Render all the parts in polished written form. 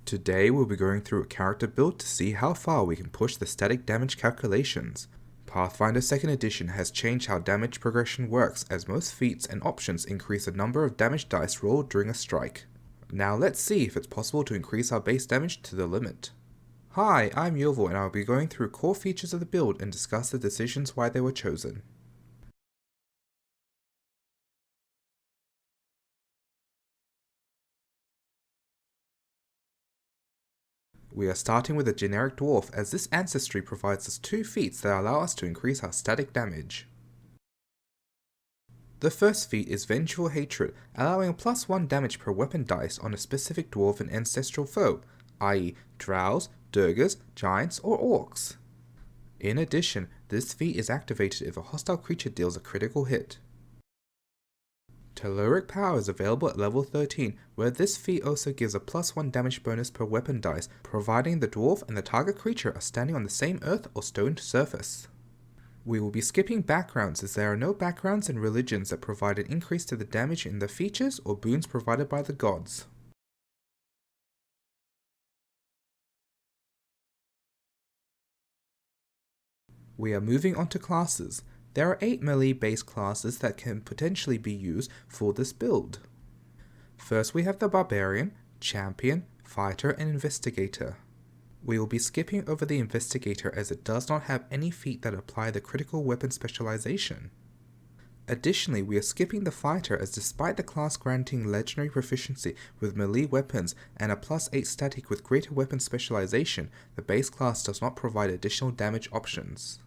Today we'll be going through a character build to see how far we can push the static damage calculations. Pathfinder 2nd Edition has changed how damage progression works, as most feats and options increase the number of damage dice rolled during a strike. Now let's see if it's possible to increase our base damage to the limit. Hi, I'm Yovo and I'll be going through core features of the build and discuss the decisions why they were chosen. We are starting with a generic dwarf, as this ancestry provides us two feats that allow us to increase our static damage. The first feat is Vengeful Hatred, allowing a +1 damage per weapon dice on a specific dwarven ancestral foe, i.e. drows, durgars, giants, or orcs. In addition, this feat is activated if a hostile creature deals a critical hit. Telluric Power is available at level 13, where this feat also gives a +1 damage bonus per weapon dice, providing the dwarf and the target creature are standing on the same earth or stone surface. We will be skipping backgrounds, as there are no backgrounds and religions that provide an increase to the damage in the features or boons provided by the gods. We are moving on to classes. There are 8 melee-based classes that can potentially be used for this build. First we have the Barbarian, Champion, Fighter, and Investigator. We will be skipping over the Investigator as it does not have any feat that apply the critical weapon specialization. Additionally, we are skipping the Fighter, as despite the class granting legendary proficiency with melee weapons and a +8 static with greater weapon specialization, the base class does not provide additional damage options.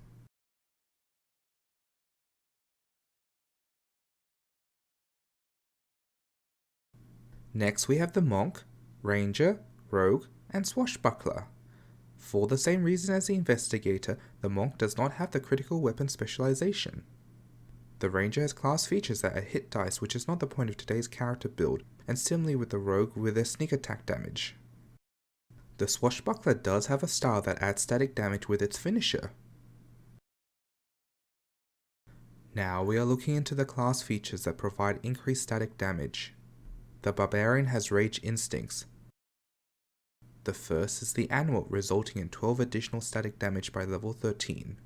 Next we have the Monk, Ranger, Rogue, and Swashbuckler. For the same reason as the Investigator, the Monk does not have the critical weapon specialization. The Ranger has class features that are hit dice, which is not the point of today's character build, and similarly with the Rogue with their sneak attack damage. The Swashbuckler does have a style that adds static damage with its finisher. Now we are looking into the class features that provide increased static damage. The Barbarian has Rage Instincts. The first is the Animal, resulting in 12 additional static damage by level 13.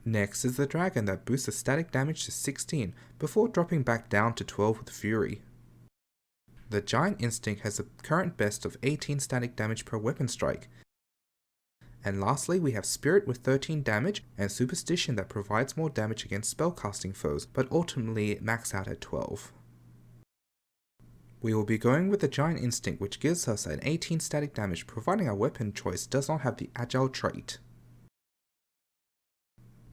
Next is the Dragon, that boosts the static damage to 16 before dropping back down to 12 with Fury. The Giant Instinct has a current best of 18 static damage per weapon strike. And lastly we have Spirit with 13 damage and Superstition that provides more damage against spellcasting foes, but ultimately max out at 12. We will be going with the Giant Instinct, which gives us an 18 static damage, providing our weapon choice does not have the Agile trait.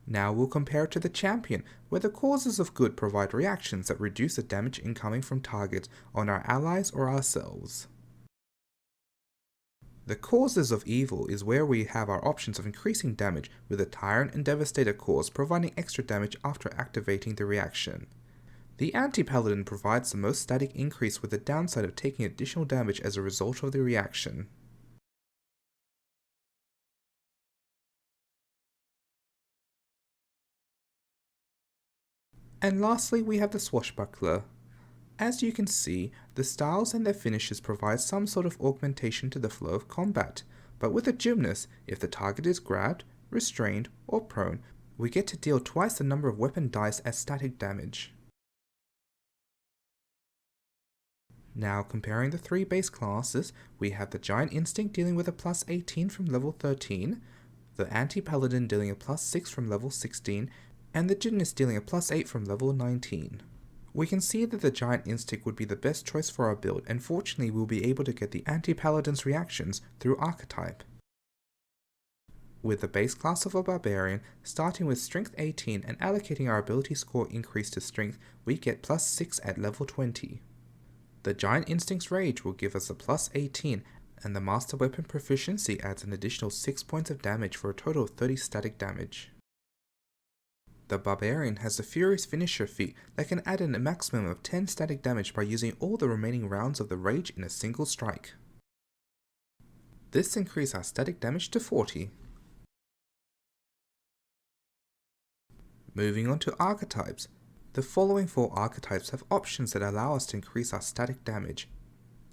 Now we'll compare it to the Champion, where the Causes of Good provide reactions that reduce the damage incoming from targets on our allies or ourselves. The Causes of Evil is where we have our options of increasing damage, with the Tyrant and Devastator cause providing extra damage after activating the reaction. The Anti-Paladin provides the most static increase, with the downside of taking additional damage as a result of the reaction. And lastly we have the Swashbuckler. As you can see, the styles and their finishes provide some sort of augmentation to the flow of combat, but with a Gymnast, if the target is grabbed, restrained, or prone, we get to deal twice the number of weapon dice as static damage. Now comparing the 3 base classes, we have the Giant Instinct dealing with a +18 from level 13, the Anti-Paladin dealing a +6 from level 16, and the Gymnast dealing a +8 from level 19. We can see that the Giant Instinct would be the best choice for our build, and fortunately we'll be able to get the Anti-Paladin's reactions through Archetype. With the base class of a Barbarian, starting with Strength 18 and allocating our ability score increase to Strength, we get +6 at level 20. The Giant Instinct's Rage will give us a +18, and the Master Weapon Proficiency adds an additional 6 points of damage for a total of 30 static damage. The Barbarian has the Furious Finisher feat that can add in a maximum of 10 static damage by using all the remaining rounds of the Rage in a single strike. This increases our static damage to 40. Moving on to Archetypes. The following 4 archetypes have options that allow us to increase our static damage.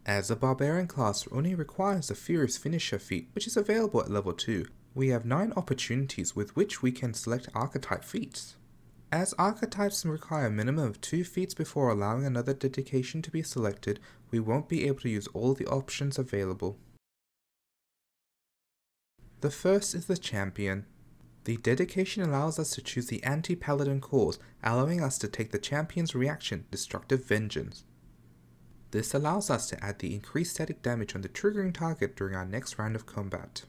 As a Barbarian class only requires a Furious Finisher feat, which is available at level 2, we have 9 opportunities with which we can select Archetype feats. As Archetypes require a minimum of 2 feats before allowing another dedication to be selected, we won't be able to use all the options available. The first is the Champion. The dedication allows us to choose the anti-paladin cause, allowing us to take the Champion's reaction, Destructive Vengeance. This allows us to add the increased static damage on the triggering target during our next round of combat.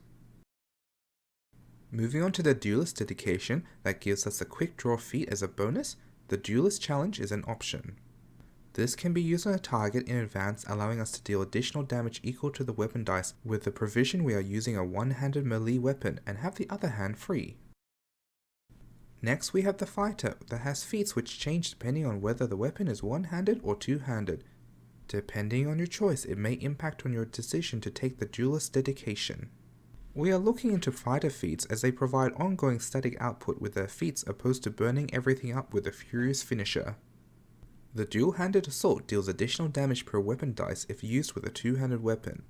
Moving on to the Duelist dedication that gives us a quick draw feat as a bonus, the Duelist challenge is an option. This can be used on a target in advance, allowing us to deal additional damage equal to the weapon dice with the provision we are using a one-handed melee weapon and have the other hand free. Next we have the Fighter that has feats which change depending on whether the weapon is one-handed or two-handed. Depending on your choice, it may impact on your decision to take the Duelist dedication. We are looking into fighter feats as they provide ongoing static output with their feats opposed to burning everything up with a Furious Finisher. The dual-handed assault deals additional damage per weapon dice if used with a two-handed weapon,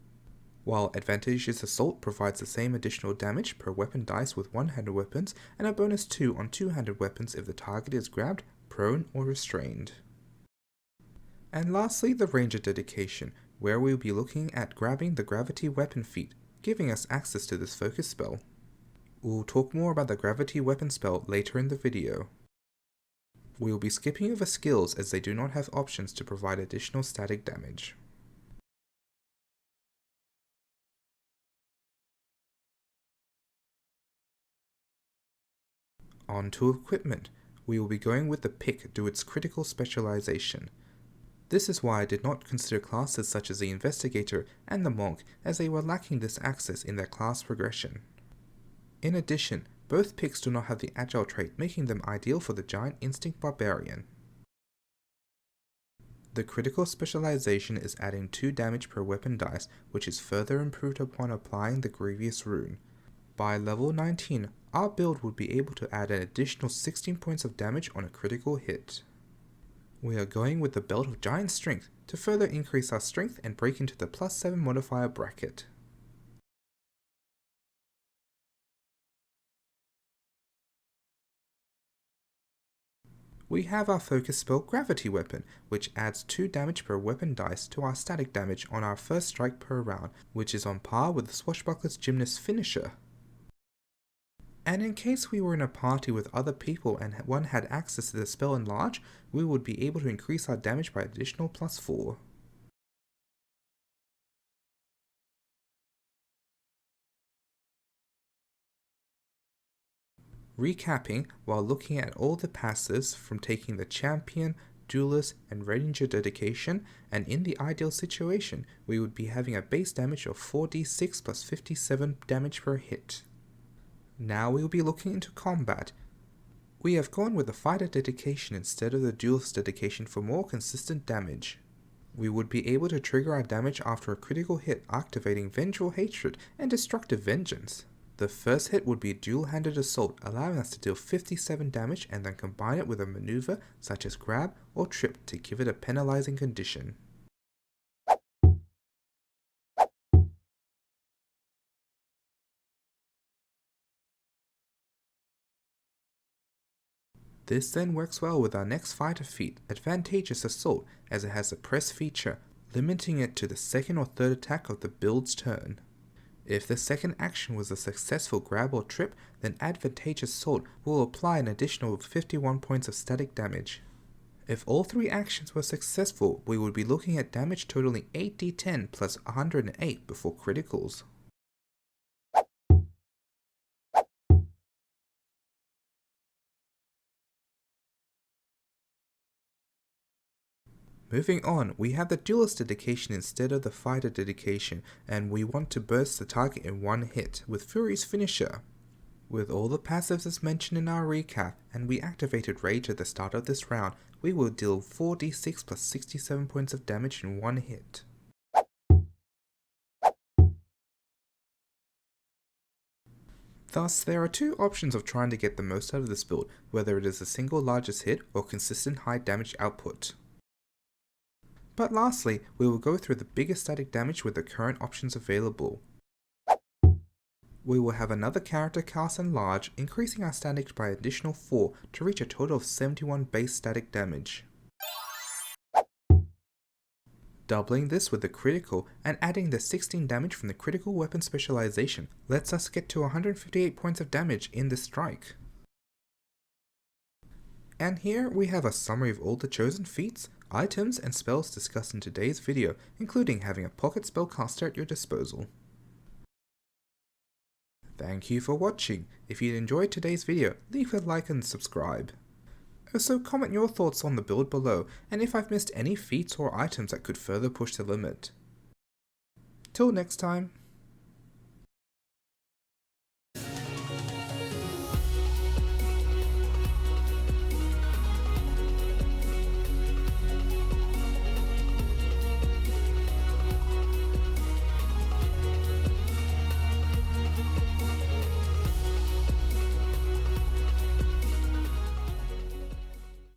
while advantageous assault provides the same additional damage per weapon dice with one-handed weapons and a bonus 2 on two-handed weapons if the target is grabbed, prone, or restrained. And lastly, the Ranger dedication, where we will be looking at grabbing the Gravity Weapon feat, giving us access to this focus spell. We'll talk more about the Gravity Weapon spell later in the video. We will be skipping over skills as they do not have options to provide additional static damage. On to equipment. We will be going with the pick due to its critical specialization. This is why I did not consider classes such as the Investigator and the Monk, as they were lacking this access in their class progression. In addition, both picks do not have the Agile trait, making them ideal for the Giant Instinct Barbarian. The critical specialization is adding 2 damage per weapon dice, which is further improved upon applying the Grievous rune. By level 19, our build would be able to add an additional 16 points of damage on a critical hit. We are going with the Belt of Giant Strength to further increase our strength and break into the +7 modifier bracket. We have our focus spell Gravity Weapon, which adds 2 damage per weapon dice to our static damage on our first strike per round, which is on par with the Swashbuckler's Gymnast Finisher. And in case we were in a party with other people and one had access to the spell Enlarge, we would be able to increase our damage by additional +4. Recapping, while looking at all the passives from taking the Champion, Duelist, and Ranger dedication, and in the ideal situation, we would be having a base damage of 4d6 plus 57 damage per hit. Now we will be looking into combat. We have gone with the Fighter dedication instead of the Duelist dedication for more consistent damage. We would be able to trigger our damage after a critical hit, activating Vengeful Hatred and Destructive Vengeance. The first hit would be a dual-handed assault, allowing us to deal 57 damage and then combine it with a maneuver such as grab or trip to give it a penalizing condition. This then works well with our next fighter feat, Advantageous Assault, as it has a press feature, limiting it to the second or third attack of the build's turn. If the second action was a successful grab or trip, then Advantageous Assault will apply an additional 51 points of static damage. If all 3 actions were successful, we would be looking at damage totaling 8d10 plus 108 before criticals. Moving on, we have the Duelist dedication instead of the Fighter dedication, and we want to burst the target in one hit with Furious Finisher. With all the passives as mentioned in our recap, and we activated Rage at the start of this round, we will deal 4d6 plus 67 points of damage in one hit. Thus, there are 2 options of trying to get the most out of this build, whether it is a single largest hit or consistent high damage output. But lastly, we will go through the biggest static damage with the current options available. We will have another character cast Enlarge, increasing our static by an additional 4 to reach a total of 71 base static damage. Doubling this with the critical and adding the 16 damage from the critical weapon specialization lets us get to 158 points of damage in this strike. And here we have a summary of all the chosen feats, items, and spells discussed in today's video, including having a pocket spellcaster at your disposal. Thank you for watching. If you enjoyed today's video, leave a like and subscribe. Also, comment your thoughts on the build below, and if I've missed any feats or items that could further push the limit. Till next time.